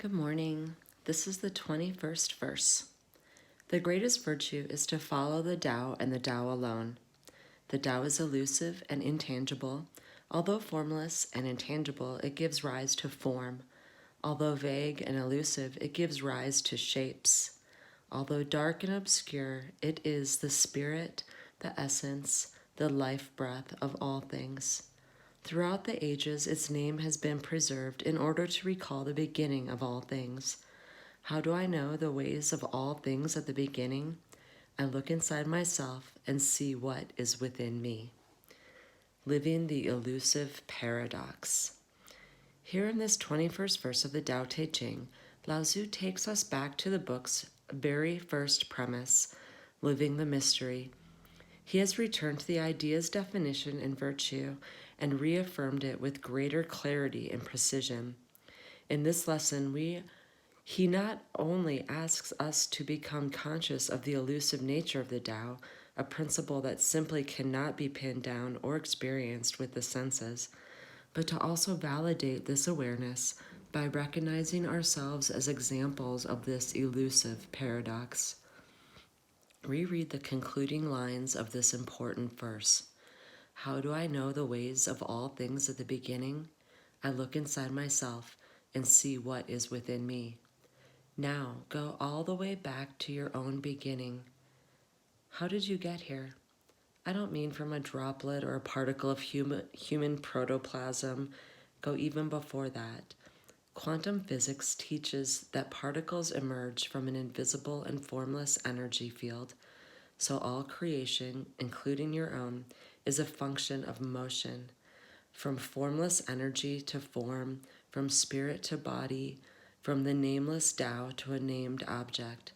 Good morning. This is the 21st verse. The greatest virtue is to follow the Tao and the Tao alone. The Tao is elusive and intangible. Although formless and intangible, it gives rise to form. Although vague and elusive, it gives rise to shapes. Although dark and obscure, it is the spirit, the essence, the life breath of all things. Throughout the ages, its name has been preserved in order to recall the beginning of all things. How do I know the ways of all things at the beginning? I look inside myself and see what is within me. Living the elusive paradox. Here in this 21st verse of the Tao Te Ching, Lao Tzu takes us back to the book's very first premise, living the mystery. He has returned to the idea's definition and virtue and reaffirmed it with greater clarity and precision. In this lesson, he not only asks us to become conscious of the elusive nature of the Tao, a principle that simply cannot be pinned down or experienced with the senses, but to also validate this awareness by recognizing ourselves as examples of this elusive paradox. Reread the concluding lines of this important verse. How do I know the ways of all things at the beginning? I look inside myself and see what is within me. Now go all the way back to your own beginning. How did you get here? I don't mean from a droplet or a particle of human protoplasm. Go even before that. Quantum physics teaches that particles emerge from an invisible and formless energy field. So all creation, including your own, is a function of motion. From formless energy to form, from spirit to body, from the nameless Tao to a named object.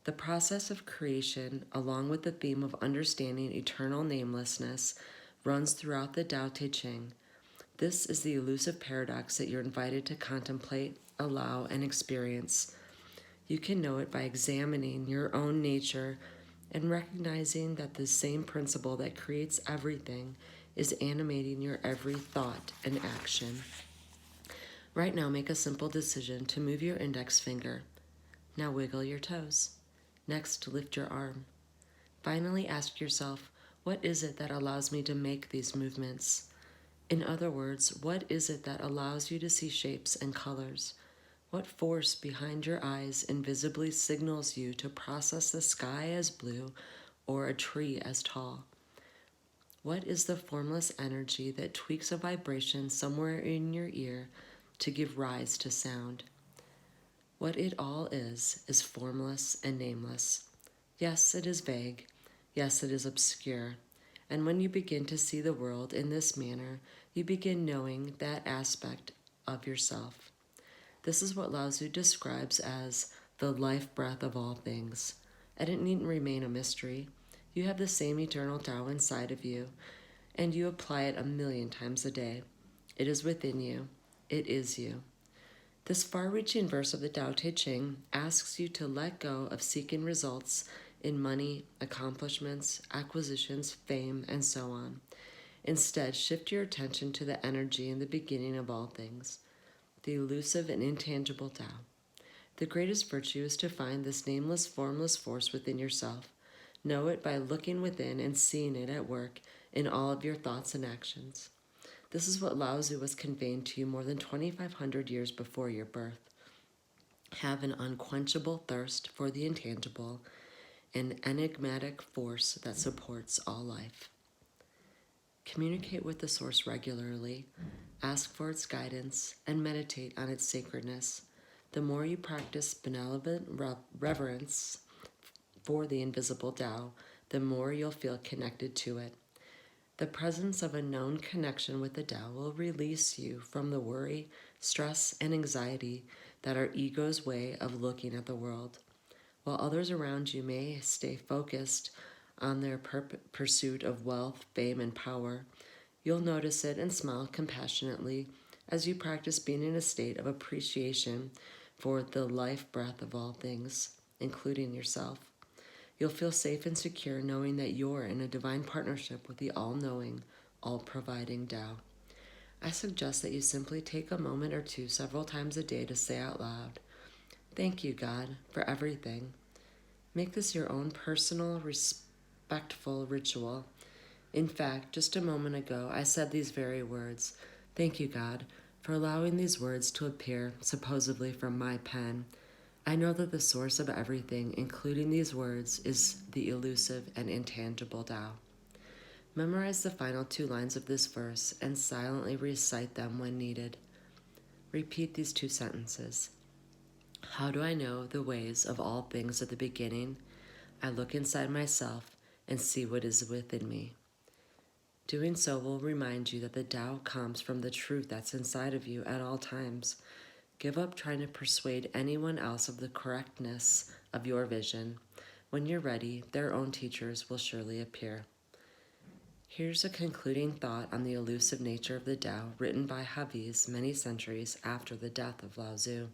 The process of creation, along with the theme of understanding eternal namelessness, runs throughout the Tao Te Ching. This is the elusive paradox that you're invited to contemplate, allow, and experience. You can know it by examining your own nature and recognizing that the same principle that creates everything is animating your every thought and action. Right now, make a simple decision to move your index finger. Now wiggle your toes. Next, lift your arm. Finally, ask yourself, what is it that allows me to make these movements? In other words, what is it that allows you to see shapes and colors? What force behind your eyes invisibly signals you to process the sky as blue or a tree as tall? What is the formless energy that tweaks a vibration somewhere in your ear to give rise to sound? What it all is formless and nameless. Yes, it is vague. Yes, it is obscure. And when you begin to see the world in this manner, you begin knowing that aspect of yourself. This is what Lao Tzu describes as the life breath of all things. And it needn't remain a mystery. You have the same eternal Tao inside of you, and you apply it 1,000,000 times a day. It is within you. It is you. This far-reaching verse of the Tao Te Ching asks you to let go of seeking results in money, accomplishments, acquisitions, fame, and so on. Instead, shift your attention to the energy in the beginning of all things, the elusive and intangible Tao. The greatest virtue is to find this nameless, formless force within yourself. Know it by looking within and seeing it at work in all of your thoughts and actions. This is what Lao Tzu was conveying to you more than 2,500 years before your birth. Have an unquenchable thirst for the intangible, an enigmatic force that supports all life. Communicate with the Source regularly, ask for its guidance, and meditate on its sacredness. The more you practice benevolent reverence for the invisible Tao, the more you'll feel connected to it. The presence of a known connection with the Tao will release you from the worry, stress, and anxiety that are ego's way of looking at the world. While others around you may stay focused on their pursuit of wealth, fame, and power, you'll notice it and smile compassionately as you practice being in a state of appreciation for the life breath of all things, including yourself. You'll feel safe and secure knowing that you're in a divine partnership with the all-knowing, all-providing Tao. I suggest that you simply take a moment or two several times a day to say out loud, "Thank you, God, for everything." Make this your own personal, respectful ritual. In fact, just a moment ago, I said these very words. Thank you, God, for allowing these words to appear, supposedly from my pen. I know that the source of everything, including these words, is the elusive and intangible Tao. Memorize the final 2 lines of this verse and silently recite them when needed. Repeat these 2 sentences. How do I know the ways of all things at the beginning? I look inside myself and see what is within me. Doing so will remind you that the Tao comes from the truth that's inside of you at all times. Give up trying to persuade anyone else of the correctness of your vision. When you're ready, their own teachers will surely appear. Here's a concluding thought on the elusive nature of the Tao, written by Hafiz many centuries after the death of Lao Tzu.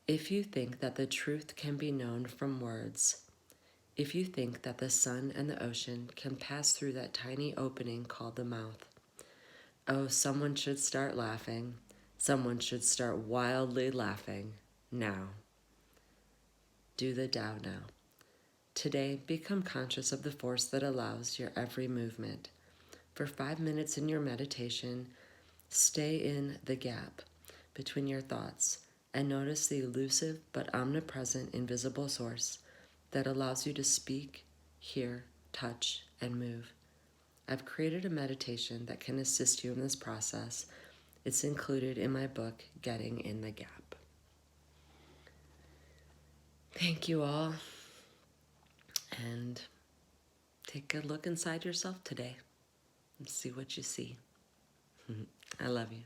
If you think that the truth can be known from words, if you think that the sun and the ocean can pass through that tiny opening called the mouth, oh, someone should start laughing. Someone should start wildly laughing now. Do the Tao now. Today, become conscious of the force that allows your every movement. For 5 minutes in your meditation, stay in the gap between your thoughts and notice the elusive but omnipresent invisible source that allows you to speak, hear, touch, and move. I've created a meditation that can assist you in this process. It's included in my book, Getting in the Gap. Thank you all, and take a look inside yourself today and see what you see. I love you.